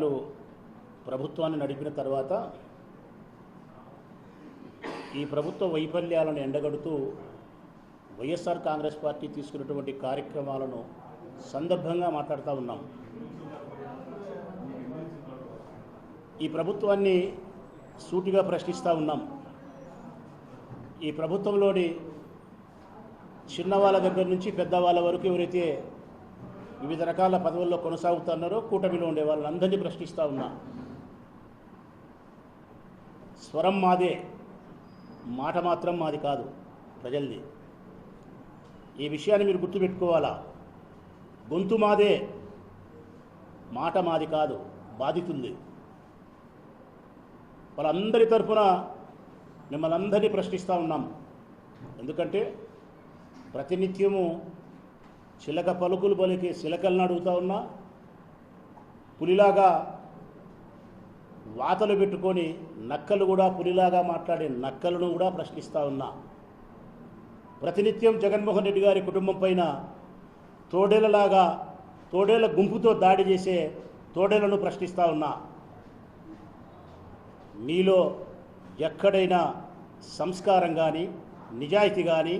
సంవత్సరాలు ప్రభుత్వాన్ని నడిపిన తర్వాత ఈ ప్రభుత్వ వైఫల్యాలను ఎండగడుతూ వైఎస్ఆర్ కాంగ్రెస్ పార్టీ తీసుకున్నటువంటి కార్యక్రమాలను సందర్భంగా మాట్లాడుతూ ఉన్నాం. ఈ ప్రభుత్వాన్ని సూటిగా ప్రశ్నిస్తూ ఉన్నాం. ఈ ప్రభుత్వంలోని చిన్నవాళ్ళ దగ్గర నుంచి పెద్దవాళ్ళ వరకు ఎవరైతే వివిధ రకాల పదవుల్లో కొనసాగుతున్నారో కూటమిలో ఉండే వాళ్ళందరినీ ప్రశ్నిస్తూ ఉన్నా. స్వరం మాదే, మాట మాత్రం మాది కాదు, ప్రజలది. ఈ విషయాన్ని మీరు గుర్తుపెట్టుకోవాలా. గొంతు మాదే, మాట మాది కాదు, బాధితుంది. వాళ్ళందరి తరఫున మిమ్మల్ని అందరినీ ప్రశ్నిస్తూ ఉన్నాం. ఎందుకంటే ప్రతినిత్యము చిలక పలుకులు పలికి చిలకలను అడుగుతూ ఉన్నా, పులిలాగా వాతలు పెట్టుకొని నక్కలు కూడా పులిలాగా మాట్లాడే నక్కలను కూడా ప్రశ్నిస్తూ ఉన్నా. ప్రతినిత్యం జగన్మోహన్ రెడ్డి గారి కుటుంబం పైన తోడేళ్ల గుంపుతో దాడి చేసే తోడేళ్లను ప్రశ్నిస్తూ ఉన్నా. మీలో ఎక్కడైనా సంస్కారం కానీ, నిజాయితీ కానీ,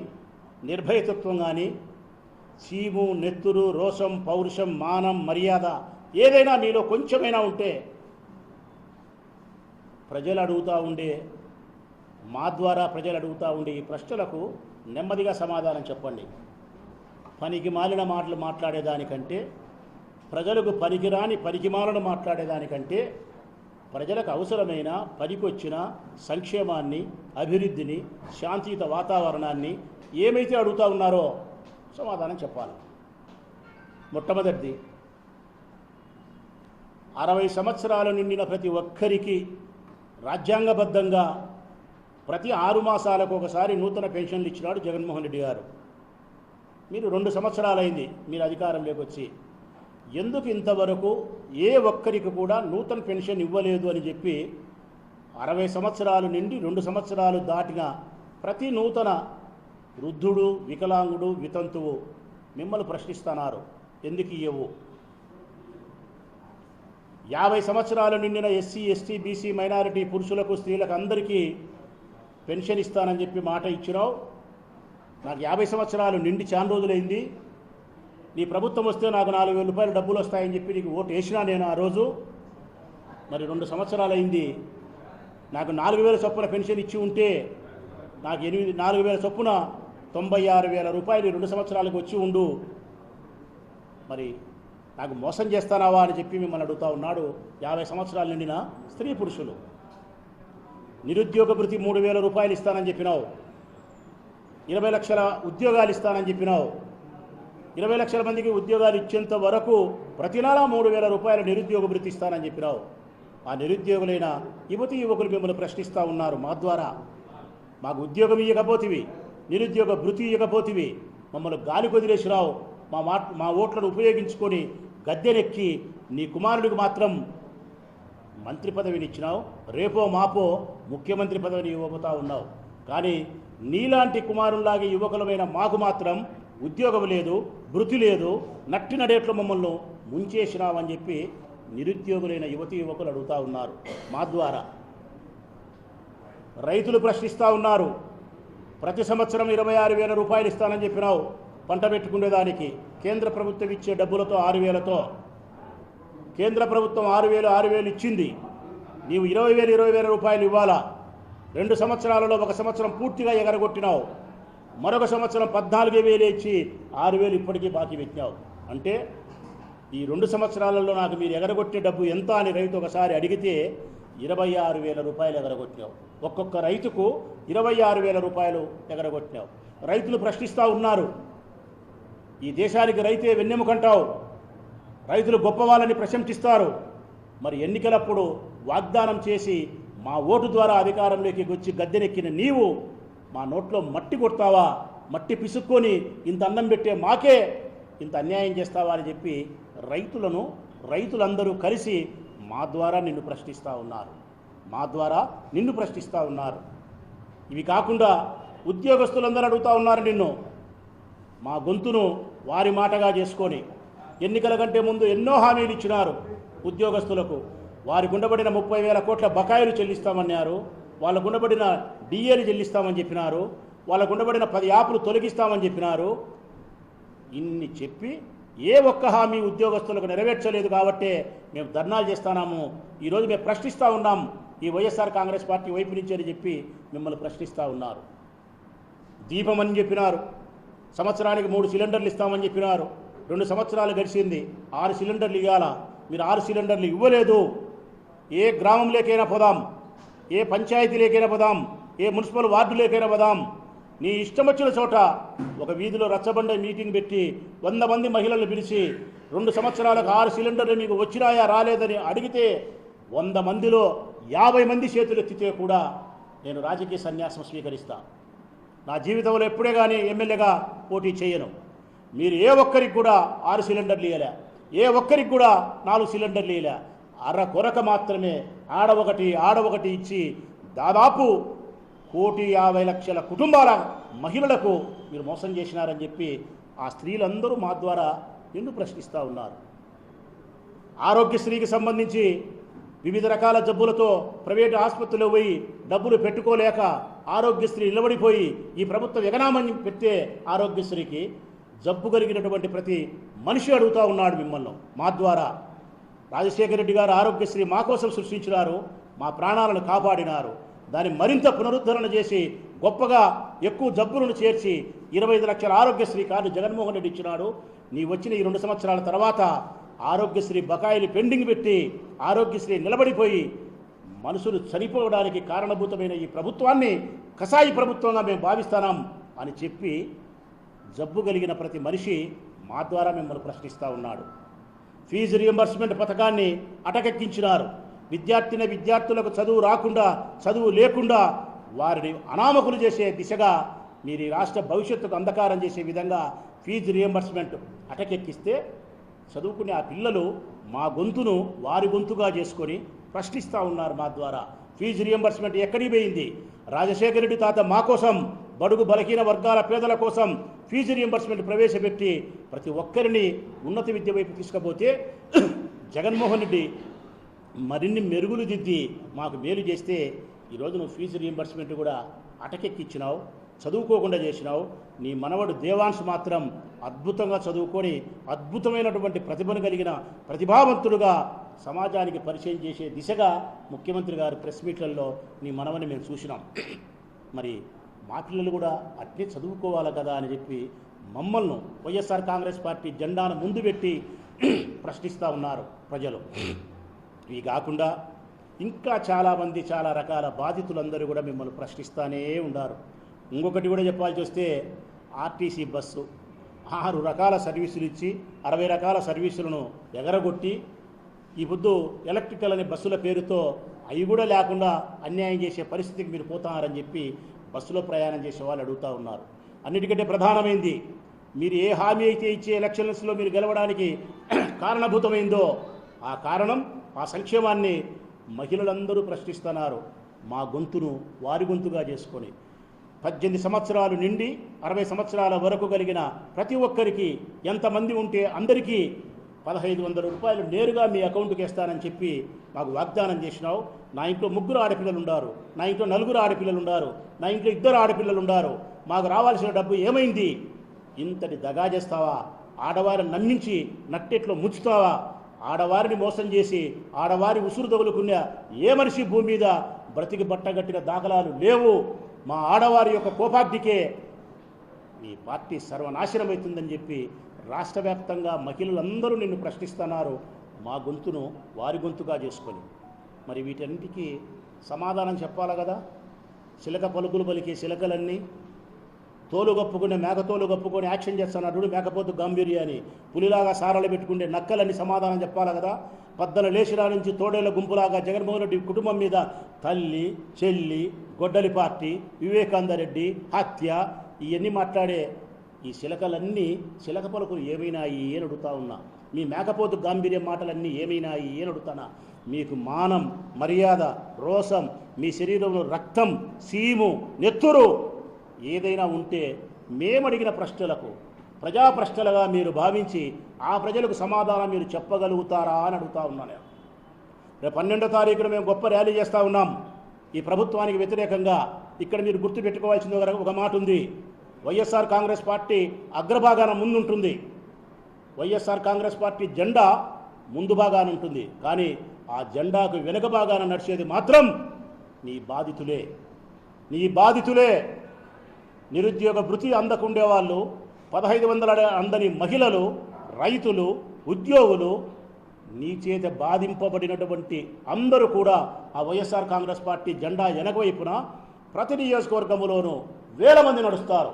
నిర్భయతత్వం కానీ, చీము, నెత్తురు, రోషం, పౌరుషం, మానం, మర్యాద ఏదైనా మీలో కొంచెమైనా ఉంటే ప్రజలు అడుగుతూ ఉండే, మా ద్వారా ప్రజలు అడుగుతూ ఉండే ఈ ప్రశ్నలకు నెమ్మదిగా సమాధానం చెప్పండి. పనికి మాలిన మాటలు మాట్లాడేదానికంటే, ప్రజలకు పనికిరాని పనికిమాలను మాట్లాడేదానికంటే ప్రజలకు అవసరమైన పనికొచ్చిన సంక్షేమాన్ని, అభివృద్ధిని, శాంతియుత వాతావరణాన్ని ఏమైతే అడుగుతూ ఉన్నారో సమాధానం చెప్పాలి. మొట్టమొదటిది, 60 సంవత్సరాలు నిండిన ప్రతి ఒక్కరికి రాజ్యాంగబద్ధంగా ప్రతి 6 మాసాలకు ఒకసారి నూతన పెన్షన్లు ఇచ్చినాడు జగన్మోహన్ రెడ్డి గారు. మీరు 2 సంవత్సరాలైంది మీరు అధికారంలోకి వచ్చి. ఎందుకు ఇంతవరకు ఏ ఒక్కరికి కూడా నూతన పెన్షన్ ఇవ్వలేదు అని చెప్పి 60 సంవత్సరాలు నిండి 2 సంవత్సరాలు దాటిన ప్రతి నూతన వృద్ధుడు, వికలాంగుడు, వితంతువు మిమ్మల్ని ప్రశ్నిస్తున్నారు, ఎందుకు ఇవ్వవు? 50 సంవత్సరాలు నిండిన ఎస్సీ, ఎస్టీ, బీసీ, మైనారిటీ పురుషులకు, స్త్రీలకు అందరికీ పెన్షన్ ఇస్తానని చెప్పి మాట ఇచ్చినావు. నాకు 50 సంవత్సరాలు నిండి చాలా రోజులైంది. నీ ప్రభుత్వం వస్తే నాకు 4,000 రూపాయలు డబ్బులు వస్తాయని చెప్పి నీకు ఓటు వేసినా నేను ఆ రోజు. మరి 2 సంవత్సరాలు అయింది. నాకు 4,000 చొప్పున పెన్షన్ ఇచ్చి ఉంటే నాకు 4,000 చొప్పున 96,000 రూపాయలు 2 సంవత్సరాలకు వచ్చి ఉండు. మరి నాకు మోసం చేస్తానావా అని చెప్పి మిమ్మల్ని అడుగుతూ ఉన్నాడు 50 సంవత్సరాలు నిండిన స్త్రీ పురుషులు. నిరుద్యోగ భృతి 3,000 రూపాయలు ఇస్తానని చెప్పినావు. 20 లక్షల ఉద్యోగాలు ఇస్తానని చెప్పినావు. 20 లక్షల మందికి ఉద్యోగాలు ఇచ్చేంత వరకు ప్రతి నెల 3,000 రూపాయలు నిరుద్యోగ భృతి ఇస్తానని చెప్పినావు. ఆ నిరుద్యోగులైన యువతీ యువకులు మిమ్మల్ని ప్రశ్నిస్తూ ఉన్నారు. మా ద్వారా మాకు ఉద్యోగం ఇవ్వకపోతివి, నిరుద్యోగ భృతి ఇవ్వకపోతివి, మమ్మల్ని గాలి కొదిలేసినావు. మా ఓట్లను ఉపయోగించుకొని గద్దెనెక్కి నీ కుమారుడికి మాత్రం మంత్రి పదవిని ఇచ్చినావు. రేపో మాపో ముఖ్యమంత్రి పదవిని ఇవ్వబోతా ఉన్నావు. కానీ నీలాంటి కుమారుల్లాగే యువకులమైన మాకు మాత్రం ఉద్యోగం లేదు, భృతి లేదు, నట్టి నడేట్లు మమ్మల్ని ముంచేసినావని చెప్పి నిరుద్యోగులైన యువతీ యువకులు అడుగుతూ ఉన్నారు. మా ద్వారా రైతులు ప్రశ్నిస్తూ ఉన్నారు. ప్రతి సంవత్సరం 26,000 రూపాయలు ఇస్తానని చెప్పినావు పంట పెట్టుకునేదానికి. కేంద్ర ప్రభుత్వం ఇచ్చే డబ్బులతో 6,000తో కేంద్ర ప్రభుత్వం 6,000 ఇచ్చింది. నీవు 20,000 రూపాయలు ఇవ్వాలా. 2 సంవత్సరాలలో 1 సంవత్సరం పూర్తిగా ఎగరగొట్టినావు. మరొక సంవత్సరం 14,000 ఇచ్చి 6,000 ఇప్పటికీ బాకీ పెట్టినావు. అంటే ఈ 2 సంవత్సరాలలో నాకు మీరు ఎగరగొట్టే డబ్బు ఎంత అని రైతు ఒకసారి అడిగితే 26,000 రూపాయలు ఎగరగొట్టినావు. ఒక్కొక్క రైతుకు 26,000 రూపాయలు ఎగరగొట్టినావు. రైతులు ప్రశ్నిస్తూ ఉన్నారు. ఈ దేశానికి రైతే వెన్నెముకంటావు. రైతులు గొప్పవాళ్ళని ప్రశంసిస్తారు. మరి ఎన్నికలప్పుడు వాగ్దానం చేసి మా ఓటు ద్వారా అధికారంలోకి వచ్చి గద్దెనెక్కిన నీవు మా నోట్లో మట్టి కొడతావా? మట్టి పిసుక్కొని ఇంత అన్నం పెట్టే మాకే ఇంత అన్యాయం చేస్తావా అని చెప్పి రైతులందరూ కలిసి మా ద్వారా నిన్ను ప్రశ్నిస్తూ ఉన్నారు. ఇవి కాకుండా ఉద్యోగస్తులందరూ అడుగుతూ ఉన్నారు నిన్ను. మా గొంతును వారి మాటగా చేసుకొని ఎన్నికల కంటే ముందు ఎన్నో హామీలు ఇచ్చినారు. ఉద్యోగస్తులకు వారికి ఉండబడిన 30,000 కోట్ల బకాయిలు చెల్లిస్తామన్నారు, వాళ్ళకు ఉండబడిన డిఏలు చెల్లిస్తామని చెప్పినారు, వాళ్ళకు ఉండబడిన 10 యాప్లు తొలగిస్తామని చెప్పినారు. ఇన్ని చెప్పి ఏ ఒక్క హామీ ఉద్యోగస్తులకు నెరవేర్చలేదు కాబట్టే మేము ధర్నాలు చేస్తున్నాము. ఈరోజు మేము ప్రశ్నిస్తూ ఉన్నాం, ఈ వైఎస్ఆర్ కాంగ్రెస్ పార్టీ వైపు నుంచి అని చెప్పి మిమ్మల్ని ప్రశ్నిస్తూ ఉన్నారు. దీపం అని చెప్పినారు, సంవత్సరానికి 3 సిలిండర్లు ఇస్తామని చెప్పినారు. 2 సంవత్సరాలు గడిచింది, 6 సిలిండర్లు ఇవ్వాలా, మీరు 6 సిలిండర్లు ఇవ్వలేదు. ఏ గ్రామంలోకైనా పోదాం, ఏ పంచాయతీలోకైనా పోదాం, ఏ మున్సిపల్ వార్డులోకైనా పోదాం, నీ ఇష్టం వచ్చిన చోట ఒక వీధిలో రచ్చబండ మీటింగ్ పెట్టి 100 మంది మహిళలను పిలిచి 2 సంవత్సరాలకు 6 సిలిండర్లు మీకు వచ్చినాయా రాలేదని అడిగితే 100 మందిలో 50 మంది చేతులు ఎత్తితే కూడా నేను రాజకీయ సన్యాసం స్వీకరిస్తా. నా జీవితంలో ఎప్పుడే కానీ ఎమ్మెల్యేగా పోటీ చేయను. మీరు ఏ ఒక్కరికి కూడా 6 సిలిండర్లు ఇవ్వలే, ఏ ఒక్కరికి కూడా 4 సిలిండర్లు ఇవ్వలే. అరకొరక మాత్రమే ఆడొకటి ఇచ్చి దాదాపు 1,50,00,000 కుటుంబాల మహిళలకు మీరు మోసం చేసినారని చెప్పి ఆ స్త్రీలందరూ మా ద్వారా నిన్ను ప్రశ్నిస్తూ ఉన్నారు. ఆరోగ్యశ్రీకి సంబంధించి వివిధ రకాల జబ్బులతో ప్రైవేటు ఆసుపత్రిలో పోయి డబ్బులు పెట్టుకోలేక ఆరోగ్యశ్రీ నిలబడిపోయి ఈ ప్రభుత్వం ఎగనామని పెట్టే ఆరోగ్యశ్రీకి జబ్బు కలిగినటువంటి ప్రతి మనిషి అడుగుతూ ఉన్నాడు మిమ్మల్ని. మా ద్వారా రాజశేఖర రెడ్డి గారు ఆరోగ్యశ్రీ మా కోసం సృష్టించినారు, మా ప్రాణాలను కాపాడినారు. దాన్ని మరింత పునరుద్ధరణ చేసి గొప్పగా ఎక్కువ జబ్బులను చేర్చి 25 లక్షల ఆరోగ్యశ్రీ కార్డు జగన్మోహన్ రెడ్డి ఇచ్చినాడు. నీ వచ్చిన ఈ 2 సంవత్సరాల తర్వాత ఆరోగ్యశ్రీ బకాయిలు పెండింగ్ పెట్టి ఆరోగ్యశ్రీ నిలబడిపోయి మనుషులు చనిపోవడానికి కారణభూతమైన ఈ ప్రభుత్వాన్ని కసాయి ప్రభుత్వంగా మేము భావిస్తున్నాం అని చెప్పి జబ్బు కలిగిన ప్రతి మనిషి మా ద్వారా మిమ్మల్ని ప్రశ్నిస్తూ ఉన్నాడు. ఫీజు రియంబర్స్మెంట్ పథకాన్ని అటకెక్కించినారు. విద్యార్థులకు చదువు రాకుండా, చదువు లేకుండా వారిని అనామకులు చేసే దిశగా మీరు ఈ రాష్ట్ర భవిష్యత్తుకు అంధకారం చేసే విధంగా ఫీజు రియంబర్స్మెంట్ అటకెక్కిస్తే చదువుకునే ఆ పిల్లలు మా గొంతును వారి గొంతుగా చేసుకొని ప్రశ్నిస్తూ ఉన్నారు. మా ద్వారా ఫీజు రియంబర్స్మెంట్ ఎక్కడికి పోయింది? రాజశేఖర రెడ్డి తాత మా కోసం, బడుగు బలహీన వర్గాల పేదల కోసం ఫీజు రియంబర్స్మెంట్ ప్రవేశపెట్టి ప్రతి ఒక్కరిని ఉన్నత విద్య వైపు తీసుకుపోతే జగన్మోహన్ రెడ్డి మరిన్ని మెరుగులు దిద్ది మాకు మేలు చేస్తే ఈరోజు నువ్వు ఫీజు రియంబర్స్మెంట్ కూడా అటకెక్కిచ్చినావు, చదువుకోకుండా చేసినావు. నీ మనవడు దేవాంశ్ మాత్రం అద్భుతంగా చదువుకొని అద్భుతమైనటువంటి ప్రతిభను కలిగిన ప్రతిభావంతుడుగా సమాజానికి పరిచయం చేసే దిశగా ముఖ్యమంత్రి గారు ప్రెస్ మీట్లలో నీ మనవని మేము చూసినాం. మరి మా పిల్లలు కూడా అట్లే చదువుకోవాలి కదా అని చెప్పి మమ్మల్ని వైఎస్ఆర్ కాంగ్రెస్ పార్టీ జెండాను ముందు పెట్టి ప్రశ్నిస్తూ ఉన్నారు ప్రజలు. ఇవి కాకుండా ఇంకా చాలామంది చాలా రకాల బాధితులందరూ కూడా మిమ్మల్ని ప్రశ్నిస్తూనే ఉన్నారు. ఇంకొకటి కూడా చెప్పాల్సి వస్తే ఆర్టీసీ బస్సు 6 రకాల సర్వీసులు ఇచ్చి 60 రకాల సర్వీసులను ఎగరగొట్టి ఈ పొద్దు ఎలక్ట్రికల్ అనే బస్సుల పేరుతో అవి కూడా లేకుండా అన్యాయం చేసే పరిస్థితికి మీరు పోతారని చెప్పి బస్సులో ప్రయాణం చేసే వాళ్ళు అడుగుతూ ఉన్నారు. అన్నిటికంటే ప్రధానమైంది, మీరు ఏ హామీ అయితే ఇచ్చే ఎలక్షన్స్లో మీరు గెలవడానికి కారణభూతమైందో ఆ కారణం, ఆ సంక్షేమాన్ని మహిళలందరూ ప్రశ్నిస్తున్నారు. మా గొంతును వారి గొంతుగా చేసుకొని 18 సంవత్సరాలు నిండి 60 సంవత్సరాల వరకు కలిగిన ప్రతి ఒక్కరికి ఎంతమంది ఉంటే అందరికీ 1,500 రూపాయలు నేరుగా మీ అకౌంట్కి వేస్తానని చెప్పి మాకు వాగ్దానం చేసినావు. నా ఇంట్లో 3 ఆడపిల్లలు ఉన్నారు, నా ఇంట్లో 4 ఆడపిల్లలు ఉన్నారు, నా ఇంట్లో 2 ఆడపిల్లలు ఉన్నారు. మాకు రావాల్సిన డబ్బు ఏమైంది? ఇంతటి దగా చేస్తావా? ఆడవారిని నమ్మించి నట్టెట్లో ముంచుతావా? ఆడవారిని మోసం చేసి ఆడవారి ఉసురు తగులుకున్న ఏ మనిషి భూమి మీద బ్రతికి బట్టగట్టిన దాఖలాలు లేవు. మా ఆడవారి యొక్క కోపాగ్నికే మీ పార్టీ సర్వనాశనం అవుతుందని చెప్పి రాష్ట్ర వ్యాప్తంగా మహిళలందరూ నిన్ను ప్రశ్నిస్తున్నారు, మా గొంతును వారి గొంతుగా చేసుకొని. మరి వీటన్నిటికీ సమాధానం చెప్పాలి కదా. చిలక పలుకులు పలికే చిలకలన్నీ తోలు కప్పుకునే మేకతోలు కప్పుకొని యాక్షన్ చేస్తున్నప్పుడు మేకపోతు గాంభీర్యాన్ని పులిలాగా సారాలు పెట్టుకునే నక్కలని సమాధానం చెప్పాలి కదా. పద్దల లేచిరా నుంచి తోడేళ్ల గుంపులాగా జగన్మోహన్ రెడ్డి కుటుంబం మీద తల్లి, చెల్లి, గొడ్డలి పార్టీ, వివేకానంద రెడ్డి హత్య ఇవన్నీ మాట్లాడే ఈ చిలకలన్నీ చిలక పలుకులు ఏమైనాయి అని అడుగుతా ఉన్నా. మీ మేకపోతు గాంభీర్యం మాటలన్నీ ఏమైనాయి అని అడుగుతానా. మీకు మానం, మర్యాద, రోసం, మీ శరీరంలో రక్తం, సీము, నెత్తురు ఏదైనా ఉంటే మేమడిగిన ప్రశ్నలకు ప్రజా ప్రశ్నలుగా మీరు భావించి ఆ ప్రజలకు సమాధానం మీరు చెప్పగలుగుతారా అని అడుగుతా ఉన్నాను. రేపు 12వ తారీఖున మేము గొప్ప ర్యాలీ చేస్తూ ఉన్నాం ఈ ప్రభుత్వానికి వ్యతిరేకంగా. ఇక్కడ మీరు గుర్తుపెట్టుకోవాల్సింది ఒక మాట ఉంది. వైఎస్ఆర్ కాంగ్రెస్ పార్టీ అగ్రభాగాన ముందుంటుంది. వైఎస్ఆర్ కాంగ్రెస్ పార్టీ జెండా ముందు భాగాన ఉంటుంది. కానీ ఆ జెండాకు వెనుక భాగాన నడిచేది మాత్రం నీ బాధితులే. నిరుద్యోగ భృతి అందకుండేవాళ్ళు, 1500 అందని మహిళలు, రైతులు, ఉద్యోగులు, నీ చేత బాధింపబడినటువంటి అందరూ కూడా ఆ వైఎస్ఆర్ కాంగ్రెస్ పార్టీ జెండా వెనకవైపున ప్రతి నియోజకవర్గంలోనూ వేల మంది నడుస్తారు.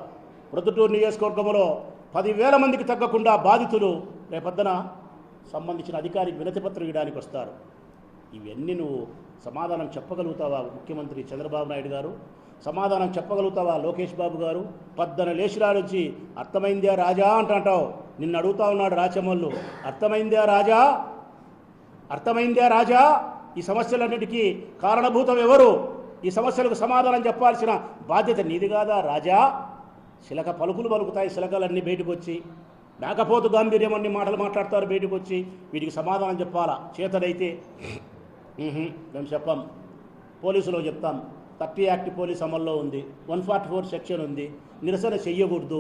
ప్రొద్దుటూరు నియోజకవర్గంలో 10,000 మందికి తగ్గకుండా బాధితులు రేపొద్దున సంబంధించిన అధికారికి వినతిపత్రం ఇవ్వడానికి వస్తారు. ఇవన్నీ నువ్వు సమాధానం చెప్పగలుగుతావా ముఖ్యమంత్రి చంద్రబాబు నాయుడు గారు? సమాధానం చెప్పగలుగుతావా లోకేష్ బాబు గారు? పద్దన లేచిరా నుంచి అర్థమైందా రాజా అంటావు. నిన్ను అడుగుతా ఉన్నాడు రాచమల్లు, అర్థమైందా రాజా? ఈ సమస్యలన్నిటికీ కారణభూతం ఎవరు? ఈ సమస్యలకు సమాధానం చెప్పాల్సిన బాధ్యత నీది కాదా రాజా? శిలక పలుకులు పలుకుతాయి, శిలకలన్నీ బయటకు వచ్చి మేకపోతు గాంభీర్యం అన్ని మాటలు మాట్లాడతారు బయటకు వచ్చి. వీటికి సమాధానం చెప్పాలా? చేతనైతే మేము చెప్పాం, పోలీసులో చెప్తాం. 30 యాక్ట్ పోలీస్ అమల్లో ఉంది, 144 సెక్షన్ ఉంది. నిరసన చెయ్యకూడదు,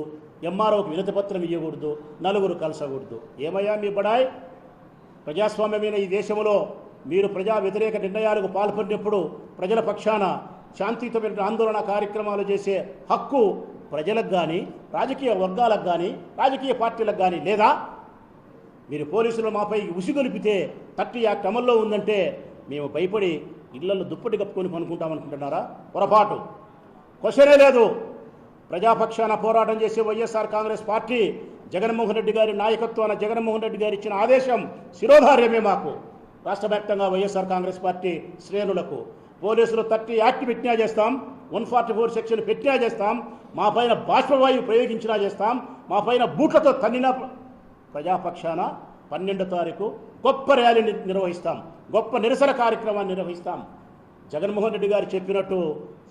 ఎంఆర్ఓకి వినతిపత్రం ఇవ్వకూడదు, నలుగురు కలసకూడదు. ఏమయ్యా మీ బడాయ్? ప్రజాస్వామ్యమైన ఈ దేశంలో మీరు ప్రజా వ్యతిరేక నిర్ణయాలకు పాల్పడినప్పుడు ప్రజల పక్షాన శాంతియుతమైన ఆందోళన కార్యక్రమాలు చేసే హక్కు ప్రజలకు కానీ, రాజకీయ వర్గాలకు కానీ, రాజకీయ పార్టీలకు కానీ లేదా? మీరు పోలీసులు మాపై ఉసిగొలిపితే 30 యాక్ట్ అమల్లో ఉందంటే మేము భయపడి ఇళ్లలో దుప్పటి కప్పుకొని పనుకుంటామనుకుంటున్నారా? పొరపాటు. క్వశ్చనే లేదు. ప్రజాపక్షాన పోరాటం చేసే వైఎస్ఆర్ కాంగ్రెస్ పార్టీ జగన్మోహన్ రెడ్డి గారి నాయకత్వాన జగన్మోహన్ రెడ్డి గారు ఇచ్చిన ఆదేశం శిరోధార్యమే మాకు. రాష్ట్ర వ్యాప్తంగా వైఎస్ఆర్ కాంగ్రెస్ పార్టీ శ్రేణులకు పోలీసులు 30 యాక్ట్ పెట్టినా చేస్తాం, 144 సెక్షన్ పెట్టినా చేస్తాం, మా పైన బాష్పవాయువు ప్రయోగించినా చేస్తాం, మా పైన బూట్లతో తన్నినా ప్రజాపక్షాన 12వ తారీఖు గొప్ప ర్యాలీ నిర్వహిస్తాం, గొప్ప నిరసన కార్యక్రమాన్ని నిర్వహిస్తాం. జగన్మోహన్ రెడ్డి గారు చెప్పినట్టు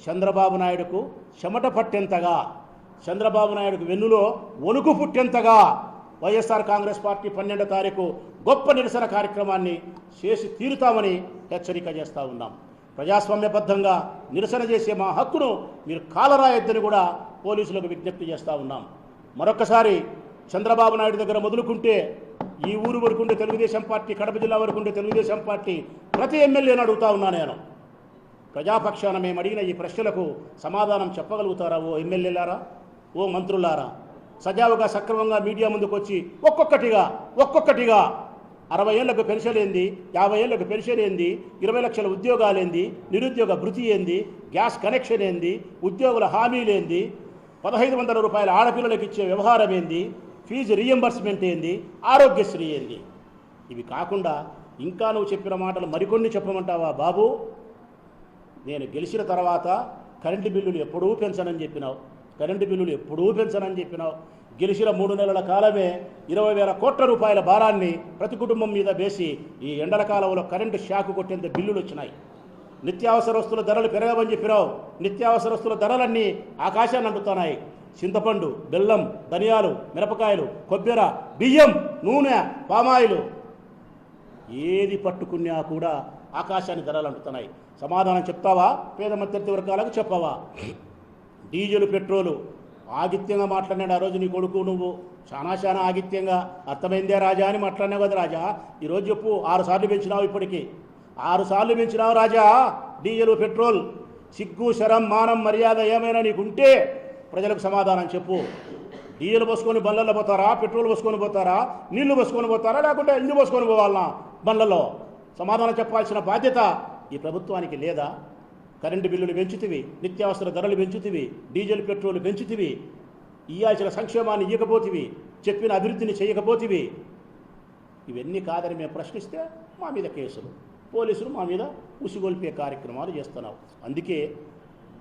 చంద్రబాబు నాయుడుకు చెమట పట్టేంతగా, చంద్రబాబు నాయుడుకు వెన్నులో వణుకు పుట్టేంతగా వైఎస్ఆర్ కాంగ్రెస్ పార్టీ 12వ తారీఖు గొప్ప నిరసన కార్యక్రమాన్ని చేసి తీరుతామని హెచ్చరిక చేస్తూ ఉన్నాం. ప్రజాస్వామ్యబద్ధంగా నిరసన చేసే మా హక్కును మీరు కాలరాయొద్దని కూడా పోలీసులకు విజ్ఞప్తి చేస్తూ ఉన్నాం. మరొకసారి చంద్రబాబు నాయుడు దగ్గర మొదలుకుంటే ఈ ఊరు వరకు ఉండే తెలుగుదేశం పార్టీ, కడప జిల్లా వరకు ఉండే తెలుగుదేశం పార్టీ ప్రతి ఎమ్మెల్యేని అడుగుతా ఉన్నా నేను. ప్రజాపక్షాన మేము అడిగిన ఈ ప్రశ్నలకు సమాధానం చెప్పగలుగుతారా ఓ ఎమ్మెల్యేలారా, ఓ మంత్రులారా? సజావుగా సక్రమంగా మీడియా ముందుకు వచ్చి ఒక్కొక్కటిగా 60 ఏళ్లకు పెన్షన్ ఏంది, 50 ఏళ్లకు పెన్షన్ ఏంది, 20 లక్షల ఉద్యోగాలు ఏంది, నిరుద్యోగ భృతి ఏంది, గ్యాస్ కనెక్షన్ ఏంది, ఉద్యోగుల హామీలేంది, 1500 రూపాయల ఆడపిల్లలకు ఇచ్చే వ్యవహారం ఏంది, ఫీజు రీఎంబర్స్మెంట్ ఏంది, ఆరోగ్యశ్రీ ఏంది? ఇవి కాకుండా ఇంకా నువ్వు చెప్పిన మాటలు మరికొన్ని చెప్పమంటావా బాబు? నేను గెలిచిన తర్వాత కరెంటు బిల్లులు ఎప్పుడూ పెంచనని చెప్పినావు. గెలిచిన 3 నెలల కాలమే 20,000 కోట్ల రూపాయల భారాన్ని ప్రతి కుటుంబం మీద వేసి ఈ ఎండల కాలంలో కరెంటు షాకు కొట్టేంత బిల్లులు వచ్చినాయి. నిత్యావసర వస్తువుల ధరలు పెరగవని చెప్పినావు. నిత్యావసర వస్తువుల ధరలన్నీ ఆకాశాన్ని అంటుతున్నాయి. చింతపండు, బెల్లం, ధనియాలు, మిరపకాయలు, కొబ్బెర, బియ్యం, నూనె, పామాయిలు ఏది పట్టుకున్నా కూడా ఆకాశాన్ని ధరలు అంటుతున్నాయి. సమాధానం చెప్తావా? పేద మధ్యవర్తి వర్గాలకు చెప్పవా? డీజిల్, పెట్రోలు ఆగిత్యంగా మాట్లాడినాడు ఆ రోజు నీ కొడుకు. నువ్వు చాలా ఆగిత్యంగా అర్థమైందే రాజా అని మాట్లాడినావు కదా రాజా. ఈరోజు చెప్పు, 6 సార్లు పెంచినావు. ఇప్పటికీ 6 సార్లు పెంచినావు రాజా డీజిల్, పెట్రోల్. సిగ్గు, శరం, మానం, మర్యాద ఏమైనా నీకుంటే ప్రజలకు సమాధానం చెప్పు. డీజిల్ పోసుకొని బండ్లలో పోతారా? పెట్రోల్ పోసుకొని పోతారా? నీళ్లు పోసుకొని పోతారా? లేకుంటే ఇంజు పోసుకొని పోవాలన్నా బండ్లలో? సమాధానం చెప్పాల్సిన బాధ్యత ఈ ప్రభుత్వానికి లేదా? కరెంటు బిల్లులు పెంచుతివి, నిత్యావసర ధరలు పెంచుతివి, డీజిల్, పెట్రోల్ పెంచుతివి, ఇయ్యాల్సిన సంక్షేమాన్ని ఇవ్వకపోతివి, చెప్పిన అభివృద్ధిని చేయకపోతివి. ఇవన్నీ కాదని మేము ప్రశ్నిస్తే మా మీద కేసులు, పోలీసులు మా మీద ఉసిగొల్పే కార్యక్రమాలు చేస్తున్నావు. అందుకే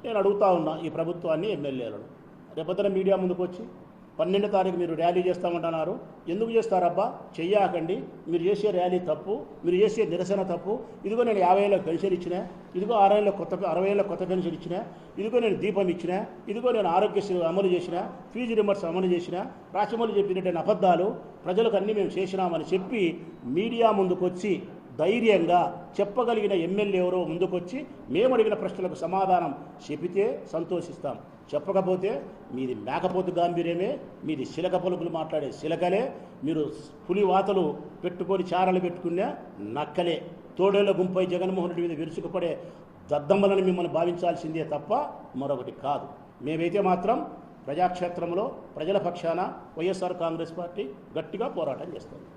నేను అడుగుతా ఉన్నా ఈ ప్రభుత్వాన్ని, ఎమ్మెల్యేలను, రేపొద్దున మీడియా ముందుకు వచ్చి 12వ తారీఖు మీరు ర్యాలీ చేస్తామంటున్నారు. ఎందుకు చేస్తారబ్బా? చెయ్యాకండి. మీరు చేసే ర్యాలీ తప్పు, మీరు చేసే నిరసన తప్పు. ఇదిగో నేను 50 ఏళ్ళకు పెన్షన్ ఇచ్చినా, ఇదిగో 60 ఏళ్ళకు కొత్త పెన్షన్ ఇచ్చినా, ఇదిగో నేను దీపం ఇచ్చినా, ఇదిగో నేను ఆరోగ్యశ్రీ అమలు చేసిన, ఫీజు రిమర్స్ అమలు చేసిన, రాష్ట్రములు చెప్పినట్టు అబద్ధాలు ప్రజలకు అన్నీ మేము చేసినామని చెప్పి మీడియా ముందుకు వచ్చి ధైర్యంగా చెప్పగలిగిన ఎమ్మెల్యే ఎవరో ముందుకొచ్చి మేము అడిగిన ప్రశ్నలకు సమాధానం చెబితే సంతోషిస్తాం. చెప్పకపోతే మీది మేకపోతు గాంభీర్యమే, మీది శిలక పలుకులు మాట్లాడే శిలకలే, మీరు పులి వాతలు పెట్టుకొని చారలు పెట్టుకునే నక్కలే, తోడేళ్ల గుంపై జగన్మోహన్ రెడ్డి మీద విరుచుకుపడే దద్దమ్మలను మిమ్మల్ని భావించాల్సిందే తప్ప మరొకటి కాదు. మేమైతే మాత్రం ప్రజాక్షేత్రంలో ప్రజల పక్షాన వైఎస్ఆర్ కాంగ్రెస్ పార్టీ గట్టిగా పోరాటం చేస్తుంది.